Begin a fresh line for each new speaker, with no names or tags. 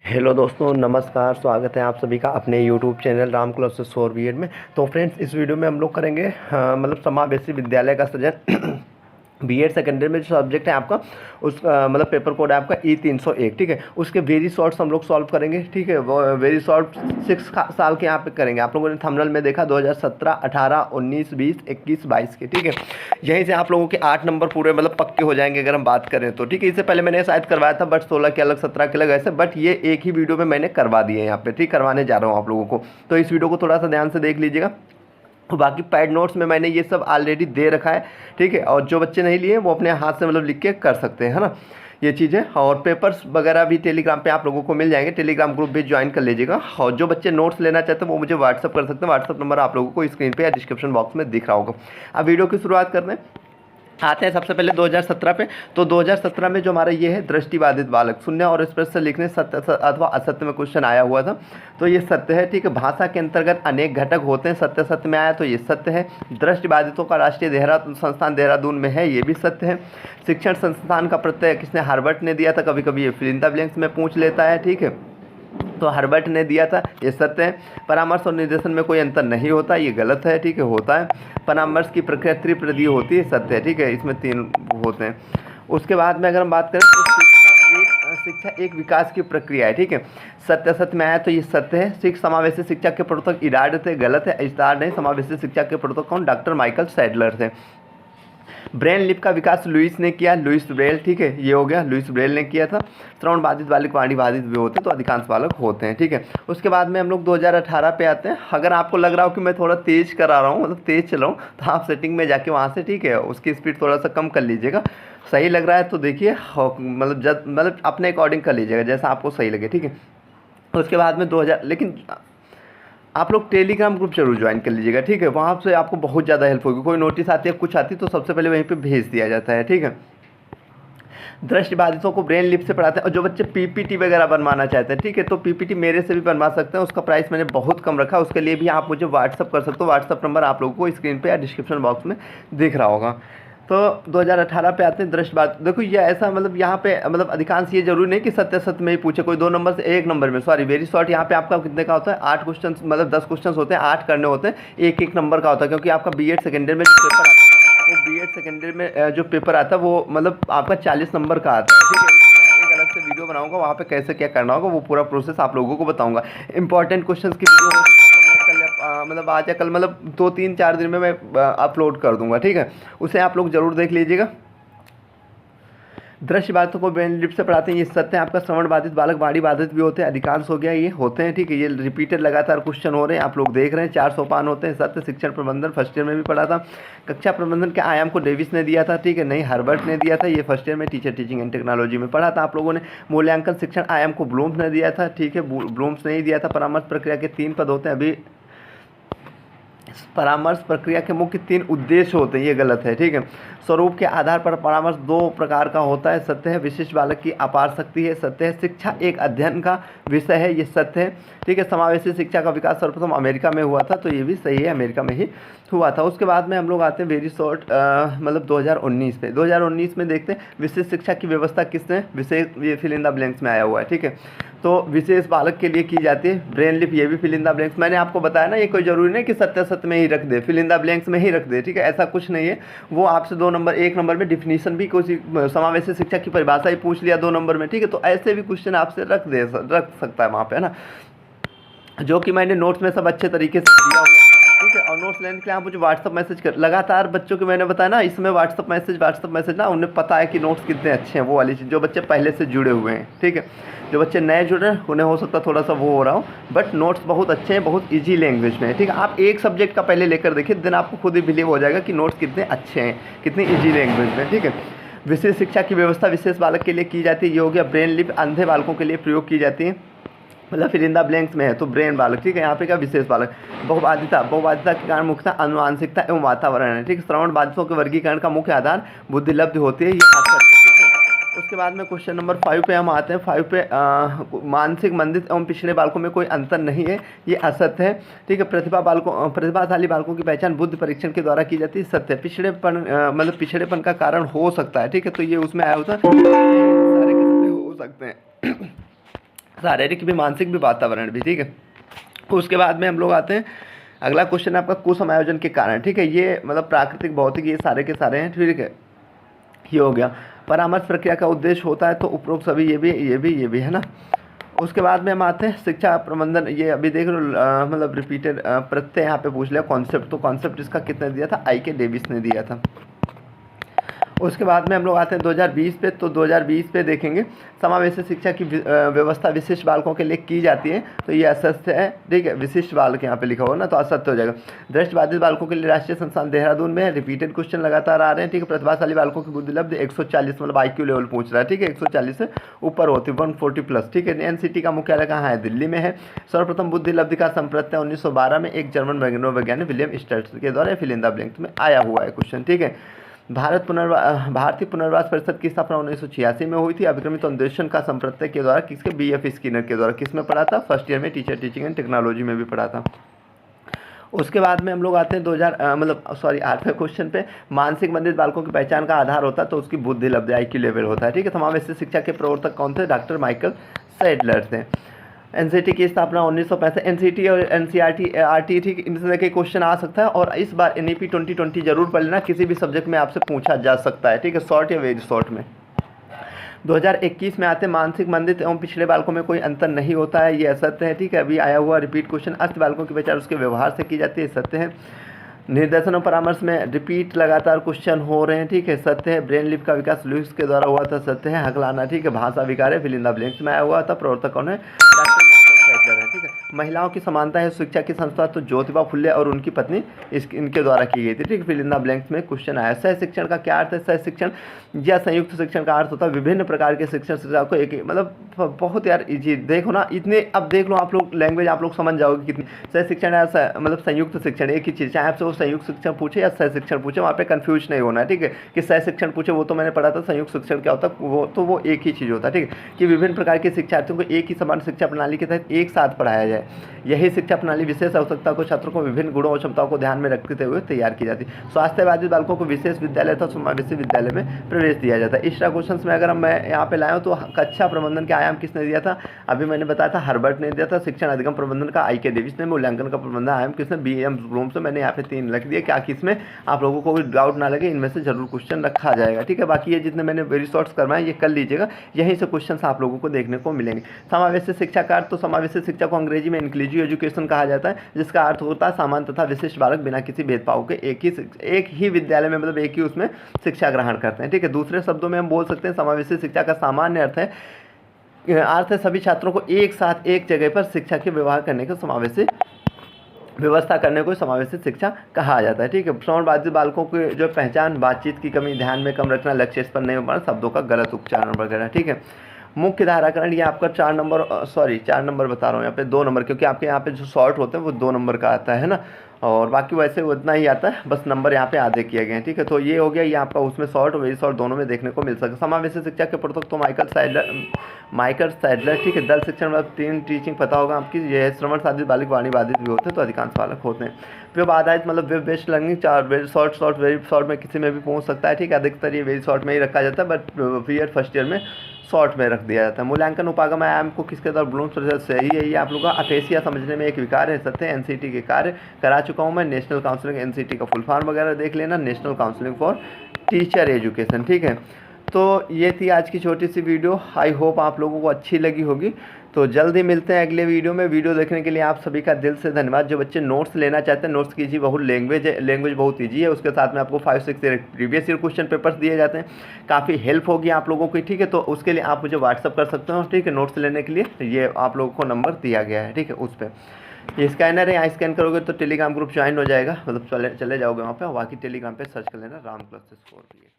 Hello दोस्तों, नमस्कार। स्वागत है आप सभी का अपने YouTube channel Ram classes for BEd में। तो फ्रेंड्स, इस वीडियो में हम लोग करेंगे मतलब समावेशी विद्यालय का सृजन बीएड सेकेंडरी में जो सब्जेक्ट है आपका, उस मतलब पेपर कोड है आपका E301। ठीक है, उसके वेरी शॉर्ट्स हम लोग सॉल्व करेंगे। ठीक है, वो वेरी शॉर्ट 6 साल के यहाँ पे करेंगे। आप लोगों ने थंबनेल में देखा 2017, 18, 19, 20, 21, 22 के। ठीक है, यहीं से आप लोगों के 8 नंबर पूरे मतलब पक्के हो जाएंगे अगर हम बात करें तो। ठीक है, इससे पहले मैंने शायद करवाया था, बट 16 के अलग, 17 के अलग ऐसे, बट ये एक ही वीडियो में मैंने करवा दिए यहाँ पे। ठीक, करवाने जा रहा हूँ आप लोगों को, तो इस वीडियो को थोड़ा सा ध्यान से देख लीजिएगा। बाकी पैड नोट्स में मैंने ये सब ऑलरेडी दे रखा है। ठीक है, और जो बच्चे नहीं लिए वो अपने हाथ से मतलब लिख के कर सकते हैं, है ना, ये चीज़ें। और पेपर्स वगैरह भी टेलीग्राम पे आप लोगों को मिल जाएंगे, टेलीग्राम ग्रुप भी ज्वाइन कर लीजिएगा। और जो बच्चे नोट्स लेना चाहते हैं वो मुझे व्हाट्सअप कर सकते हैं। व्हाट्सअप नंबर आप लोगों को स्क्रीन पे या डिस्क्रिप्शन बॉक्स में दिख रहा होगा। अब वीडियो की शुरुआत करते हैं, आते हैं सबसे पहले 2017 पे। तो 2017 में जो हमारा ये है दृष्टिबाधित बालक, शून्य और स्पर्श से लिखने सत्य अथवा असत्य में क्वेश्चन आया हुआ था, तो ये सत्य है। ठीक है, भाषा के अंतर्गत अनेक घटक होते हैं, सत्य सत्य में आया तो ये सत्य है। दृष्टिबाधितों का राष्ट्रीय देहरादून संस्थान देहरादून में है, ये भी सत्य है। शिक्षण संस्थान का प्रत्यय किसने, हार्वर्ड ने दिया था। कभी कभी ये फिल इन द ब्लैंक्स में पूछ लेता है। ठीक है, तो हार्वर्ड ने दिया था, ये सत्य है। परामर्श और निर्देशन में कोई अंतर नहीं होता, ये गलत है। ठीक है, होता है। परामर्श की प्रक्रिया त्रिपदी होती है, सत्य है। ठीक है, इसमें 3 होते हैं। उसके बाद में अगर हम बात करें तो शिक्षा एक विकास की प्रक्रिया है। ठीक है, सत्य सत्य में आया तो ये सत्य है। समावेशी शिक्षा के प्रवर्तक इराड थे, गलत है। इस्तार नहीं, समावेशी शिक्षा के प्रवर्तक कौन, डॉक्टर माइकल सैडलर थे। ब्रेन लिप का विकास लुइस ने किया, लुइस ब्रेल। ठीक है, ये हो गया, लुइस ब्रेल ने किया था। श्रवण बाधित बालक वाणी बाधित भी होते हैं, तो अधिकांश बालक होते हैं। ठीक है, उसके बाद में हम लोग 2018 पे आते हैं। अगर आपको लग रहा हो कि मैं थोड़ा तेज़ करा रहा हूँ, मतलब तेज़ चला हूँ, तो आप सेटिंग में जाके वहाँ से, ठीक है, उसकी स्पीड थोड़ा सा कम कर लीजिएगा। सही लग रहा है तो देखिए, मतलब अपने अकॉर्डिंग कर लीजिएगा जैसा आपको सही लगे। ठीक है, उसके बाद में 2000, लेकिन आप लोग टेलीग्राम ग्रुप जरूर ज्वाइन कर लीजिएगा। ठीक है, वहाँ से आपको बहुत ज़्यादा हेल्प होगी। कोई नोटिस आती है, कुछ आती है, तो सबसे पहले वहीं पे भेज दिया जाता है। ठीक है, दृष्टिबाधितों को ब्रेन लिप से पढ़ाते हैं। और जो बच्चे पीपीटी वगैरह बनवाना चाहते हैं, ठीक है, तो पीपीटी मेरे से भी बनवा सकते हैं। उसका प्राइस मैंने बहुत कम रखा है, उसके लिए भी आप मुझे व्हाट्सअप कर सकते हो। व्हाट्सअप नंबर आप लोगों को स्क्रीन पे या डिस्क्रिप्शन बॉक्स में दिख रहा होगा। तो 2018 पे आते हैं दृष्टिबाधित। देखो ये ऐसा, मतलब यहाँ पे मतलब अधिकांश ये जरूरी नहीं कि सत्य सत्य में ही पूछे, कोई 2 नंबर से 1 नंबर में, सॉरी वेरी शॉर्ट। यहाँ पे आपका कितने का होता है, 8 क्वेश्चन, मतलब 10 क्वेश्चन होते हैं, 8 करने होते हैं, 1-1 नंबर का होता है। क्योंकि आपका बीएड सेकेंडरी में जो पेपर आता है, वो बीएड सेकेंडरी में जो पेपर आता है वो मतलब आपका 40 नंबर का आता है। ठीक है, इसमें मैं एक अलग से वीडियो बनाऊंगा, वहाँ पे कैसे क्या करना होगा वो पूरा प्रोसेस आप लोगों को बताऊंगा। इंपॉर्टेंट क्वेश्चन की वीडियो हो सकता है तो मैं कल मतलब आज या कल, मतलब 2-3-4 दिन में मैं अपलोड कर दूंगा। ठीक है, उसे आप लोग जरूर देख लीजिएगा। दृश्य बाधितों को ब्रेन लिप से पढ़ाते हैं, ये सत्य है। आपका श्रवण बाधित बालक वाणी बाधित भी होते हैं, अधिकांश हो गया, ये होते हैं। ठीक है, ये रिपीटेड लगातार क्वेश्चन हो रहे हैं, आप लोग देख रहे हैं। 4 सोपान होते हैं, सत्य। शिक्षण प्रबंधन फर्स्ट ईयर में भी पढ़ा था। कक्षा प्रबंधन के आयाम को डेविस ने दिया था। ठीक है, नहीं, हार्वर्ड ने दिया था, ये फर्स्ट ईयर में टीचर टीचिंग एंड टेक्नोलॉजी में पढ़ा था आप लोगों ने। मूल्यांकन शिक्षण आयाम को ब्लूम्स ने दिया था। ठीक है, ब्लूम्स नहीं दिया था। परामर्श प्रक्रिया के 3 पद होते हैं। अभी परामर्श प्रक्रिया के मुख्य 3 उद्देश्य होते हैं, ये गलत है। ठीक है, स्वरूप के आधार पर परामर्श 2 प्रकार का होता है, सत्य है। विशिष्ट बालक की अपार शक्ति है, सत्य है। शिक्षा एक अध्ययन का विषय है, ये सत्य है। ठीक है, समावेशी शिक्षा का विकास सर्वप्रथम अमेरिका में हुआ था, तो ये भी सही है, अमेरिका में ही हुआ था। उसके बाद में हम लोग आते हैं वेरी शॉर्ट, मतलब 2019 पे। 2019 में देखते हैं विशेष शिक्षा की व्यवस्था किसने, विशेष, ये फिल इन द ब्लैंक्स में आया हुआ है। ठीक है, तो विशेष बालक के लिए की जाती है ब्रेन लिप, ये भी फिल इन द ब्लैंक्स। मैंने आपको बताया ना, ये कोई जरूरी नहीं कि सत्य सत्य में ही रख दे, फिल इन द ब्लैंक्स में ही रख दे। ठीक है, ऐसा कुछ नहीं है। वो आपसे 2 नंबर, 1 नंबर में डिफिनीशन भी, कुछ समावेशी शिक्षा की परिभाषा ही पूछ लिया 2 नंबर में। ठीक है, तो ऐसे भी क्वेश्चन आपसे रख सकता है वहाँ पे, है ना, जो कि मैंने नोट्स में सब अच्छे तरीके से दिया हुआ है। ठीक है, और नोट्स लेने के लिए आप मुझे व्हाट्सअप मैसेज कर, लगातार बच्चों को मैंने बताया ना, इसमें व्हाट्सअप मैसेज ना, उन्हें पता है कि नोट्स कितने अच्छे हैं, वो वाली चीज़, जो बच्चे पहले से जुड़े हुए हैं। ठीक है, जो बच्चे नए जुड़े हैं उन्हें हो सकता है थोड़ा सा वो हो रहा हो, बट नोट्स बहुत अच्छे हैं, बहुत ईजी लैंग्वेज में है। ठीक है, आप एक सब्जेक्ट का पहले लेकर देखिए, दिन आपको खुद ही बिलीव हो जाएगा कि नोट्स कितने अच्छे हैं, कितनी ईजी लैंग्वेज में। ठीक है, विशेष शिक्षा की व्यवस्था विशेष बालक के लिए की जाती है, ये हो गया। ब्रेन लिप अंधे बालकों के लिए प्रयोग की जाती है, मतलब फिर इन द ब्लैंक्स में है तो ब्रेन बालक। ठीक है, यहाँ पे क्या, विशेष बालक। बहुबाधिता के कारण मुख्यतः अनुवांशिकता एवं वातावरण है। ठीक है, श्रवण बाधितों के वर्गीकरण का मुख्य आधार बुद्धिलब्धि होती है, ये असत्य। ठीक है, उसके बाद में क्वेश्चन नंबर 5 पे हम आते हैं। 5 पे मानसिक मंदित एवं पिछड़े बालकों में कोई अंतर नहीं है, ये असत्य है। ठीक है, प्रतिभाशाली बालकों की पहचान बुद्धि परीक्षण के द्वारा की जाती है, सत्य है। पिछड़ेपन मतलब पिछड़ेपन का कारण हो सकता है। ठीक है, तो ये उसमें आया होता है, सारे के सारे हो सकते हैं। शारीरिक भी, मानसिक भी, वातावरण भी, ठीक है। उसके बाद में हम लोग आते हैं, अगला क्वेश्चन है आपका कुसमायोजन के कारण, ठीक है। ये मतलब प्राकृतिक, भौतिक, ये सारे के सारे हैं, ठीक है। ये हो गया। परामर्श प्रक्रिया का उद्देश्य होता है तो उपरोक्त सभी, ये भी है ना। उसके बाद में हम आते हैं शिक्षा प्रबंधन, ये अभी देख रहे हो मतलब रिपीटेड प्रत्यय यहाँ पे पूछ लिया कॉन्सेप्ट, तो कॉन्सेप्ट इसका कितने दिया था, आई के डेविस ने दिया था। उसके बाद में हम लोग आते हैं 2020 पे, तो 2020 पे देखेंगे समावेशी शिक्षा की व्यवस्था विशिष्ट बालकों के लिए की जाती है, तो ये असत्य है, ठीक है। विशिष्ट बालक यहाँ पे लिखा हुआ ना, तो असत्य हो जाएगा। दृष्टिबाधित बालकों के लिए राष्ट्रीय संस्थान देहरादून में है, रिपीटेड क्वेश्चन लगातार आ रहे हैं, ठीक है। प्रतिभाशाली बालकों की बुद्धि लब्ध 140, मतलब IQ लेवल पूछ रहा है, ठीक है। 140 से ऊपर होती है, 140+, ठीक है। NCT का मुख्यालय कहाँ है, दिल्ली में है। सर्वप्रथम बुद्धि लब्धि का संप्रत्यय 1912 में एक जर्मन वैज्ञानिक विलियम स्टर्स के द्वारा फिल इन द ब्लैंक्स में आया हुआ है क्वेश्चन, ठीक है। भारतीय पुनर्वास परिषद की स्थापना 1986 में हुई थी। अभिक्रमित अन्वेषण का संप्रत्यय के द्वारा किसके, BF स्किनर के द्वारा। किस में पढ़ा था, फर्स्ट ईयर में, टीचर टीचिंग एंड टेक्नोलॉजी में भी पढ़ा था। उसके बाद में हम लोग आते हैं 8वें क्वेश्चन पे, मानसिक मंदित बालकों की पहचान का आधार होता है तो उसकी बुद्धि लब्धि, IQ लेवल होता है, ठीक है। समावेशी शिक्षा के प्रवर्तक कौन थे, डॉक्टर माइकल सैडलर थे। NCT की स्थापना 1965, NCT और NCERT, ठीक, इनसे के क्वेश्चन आ सकता है। और इस बार NEP 2020 जरूर पढ़ लेना, किसी भी सब्जेक्ट में आपसे पूछा जा सकता है, ठीक है, शॉर्ट या वेरी शॉर्ट में। 2021 में आते, मानसिक मंदित एवं पिछड़े बालकों में कोई अंतर नहीं होता है, ये असत्य है, ठीक है। अभी आया हुआ रिपीट क्वेश्चन, अस्त बालकों की पहचान उसके व्यवहार से की जाती है, सत्य है। निर्देशन और परामर्श में रिपीट लगातार क्वेश्चन हो रहे हैं, ठीक है, सत्य है। ब्रेन लिप का विकास लुईस के द्वारा हुआ था, सत्य है। हकलाना, ठीक है। भाषा विकार है, फिल इन द ब्लैंक्स में आया हुआ था। प्रवर्तक कौन है, डॉक्टर माइकल सैडलर है, ठीक है। महिलाओं की समानता है शिक्षा की संस्था, तो ज्योतिबा फुले और उनकी पत्नी इनके द्वारा की गई थी, ठीक है। फिल इन द ब्लैंक्स में क्वेश्चन आया। सह शिक्षण का क्या अर्थ है, सह शिक्षण या संयुक्त शिक्षण का अर्थ होता है विभिन्न प्रकार के शिक्षण शिक्षा को एक, मतलब बहुत यार इजी, देखो ना इतने, अब देख लो आप लोग लैंग्वेज आप लोग समझ जाओगे कितनी। सह शिक्षण या मतलब संयुक्त शिक्षण एक ही चीज़, चाहे आपसे वो संयुक्त शिक्षण पूछे या सह शिक्षण पूछे, वहाँ पे कंफ्यूज नहीं होना है, ठीक है। कि सह शिक्षण पूछे वो तो मैंने पढ़ा था, संयुक्त शिक्षण क्या होता है वो एक ही चीज़ होता है, ठीक है। कि विभिन्न प्रकार के शिक्षार्थियों को एक ही समान शिक्षा प्रणाली के तहत एक साथ पढ़ाया जाए, यही शिक्षा प्रणाली विशेष आवश्यकता को छात्रों को विभिन्न गुणों और क्षमताओं को ध्यान में रखते हुए तैयार की जाती है। स्वास्थ्य बाधित बालकों को विशेष विद्यालय तथा समावेशी विद्यालय में प्रवेश दिया जाता है। एक्स्ट्रा क्वेश्चन में अगर मैं यहाँ पे लाया हूँ तो कक्षा प्रबंधन के आयाम किसने दिया था, अभी मैंने बताया था हर्बर्ट ने दिया था। शिक्षण अधिगम प्रबंधन का IK डेविस ने। मूल्यांकन का प्रबंधन आयाम किसने, BM ब्लूम से। मैंने यहाँ पे 3 लिख दिए, क्या किसमें आप लोगों को कोई डाउट ना लगे, इनमें से जरूर क्वेश्चन रखा जाएगा, ठीक है। बाकी ये जितने मैंने वेरी शॉर्ट्स करवाए ये कर लीजिएगा, यहीं से क्वेश्चन आप लोगों को देखने को मिलेंगे। समावेशी शिक्षा का अर्थ, तो समावेशी शिक्षा को अंग्रेजी में इंक्लूसिव एजुकेशन कहा जाता है, जिसका अर्थ होता है सामान्य तथा विशिष्ट बालक बिना किसी भेदभाव के एक ही विद्यालय में, मतलब एक ही उसमें शिक्षा ग्रहण करते हैं, ठीक है। दूसरे शब्दों में हम बोल सकते हैं समावेशी शिक्षा का सामान्य अर्थ है सभी छात्रों को एक साथ एक जगह पर शिक्षा के व्यवहार करने का समावेशी व्यवस्था करने को समावेशी शिक्षा कहा जाता है, ठीक है। श्रवण बाधित बालकों की जो पहचान, बातचीत की कमी, ध्यान में कम रखना, लक्ष्य पर नहीं हो पाना, शब्दों का गलत उच्चारण वगैरह, ठीक है। मुख्य धाराकरण ये आपका 4 नंबर बता रहा हूँ, यहाँ पे 2 नंबर, क्योंकि आपके यहाँ पे जो शॉर्ट होते हैं वो 2 नंबर का आता है ना, और बाकी वैसे उतना ही आता है, बस नंबर यहाँ पे आधे किए गए हैं, ठीक है। तो ये हो गया, ये आपका उसमें शॉर्ट और वेरी शॉर्ट दोनों में देखने को मिल सकता है। समावेशी शिक्षा के प्रवर्तक तो माइकल सैडलर, ठीक है। दल शिक्षण मतलब टीचिंग पता होगा आपकी, ये श्रवण बाधित बालिक, वाणी बाधित भी होते हैं, तो अधिकांश बालक होते हैं। वेब आधारित मतलब web based learning, 4 very short में किसी में भी पहुँच सकता है, ठीक है। अधिकतर ये वेरी शॉर्ट में ही रखा जाता है, बट फर्स्ट ईयर में शॉर्ट में रख दिया जाता है। मूल्यांकन उपागम आयाम को किसके द्वारा, ब्लूम्स प्रोसेस से ही है। ये आप लोगों का अपेसिया समझने में एक विकार है, सत्य। NCT के कार्य करा चुका हूँ मैं, नेशनल काउंसिलिंग, NCT का फुल फॉर्म वगैरह देख लेना, national counselling for teacher education, ठीक है। तो ये थी आज की छोटी सी वीडियो, आई होप आप लोगों को अच्छी लगी होगी। तो जल्दी मिलते हैं अगले वीडियो में। वीडियो देखने के लिए आप सभी का दिल से धन्यवाद। जो बच्चे नोट्स लेना चाहते हैं, नोट्स कीजिए, बहुत लैंग्वेज बहुत ईजी है। उसके साथ में आपको 5-6 प्रीवियस ईयर क्वेश्चन पेपर्स दिए जाते हैं, काफ़ी हेल्प होगी आप लोगों की, ठीक है। तो उसके लिए आप मुझे व्हाट्सअप कर सकते हो, ठीक है। नोट्स लेने के लिए ये आप लोगों को नंबर दिया गया है, ठीक है। उस पर ये स्कैनर है, यहाँ स्कैन करोगे तो टेलीग्राम ग्रुप ज्वाइन हो जाएगा, मतलब चले जाओगे वहाँ पे, बाकी टेलीग्राम पे सर्च कर लेना राम क्लासेस 4 भी है।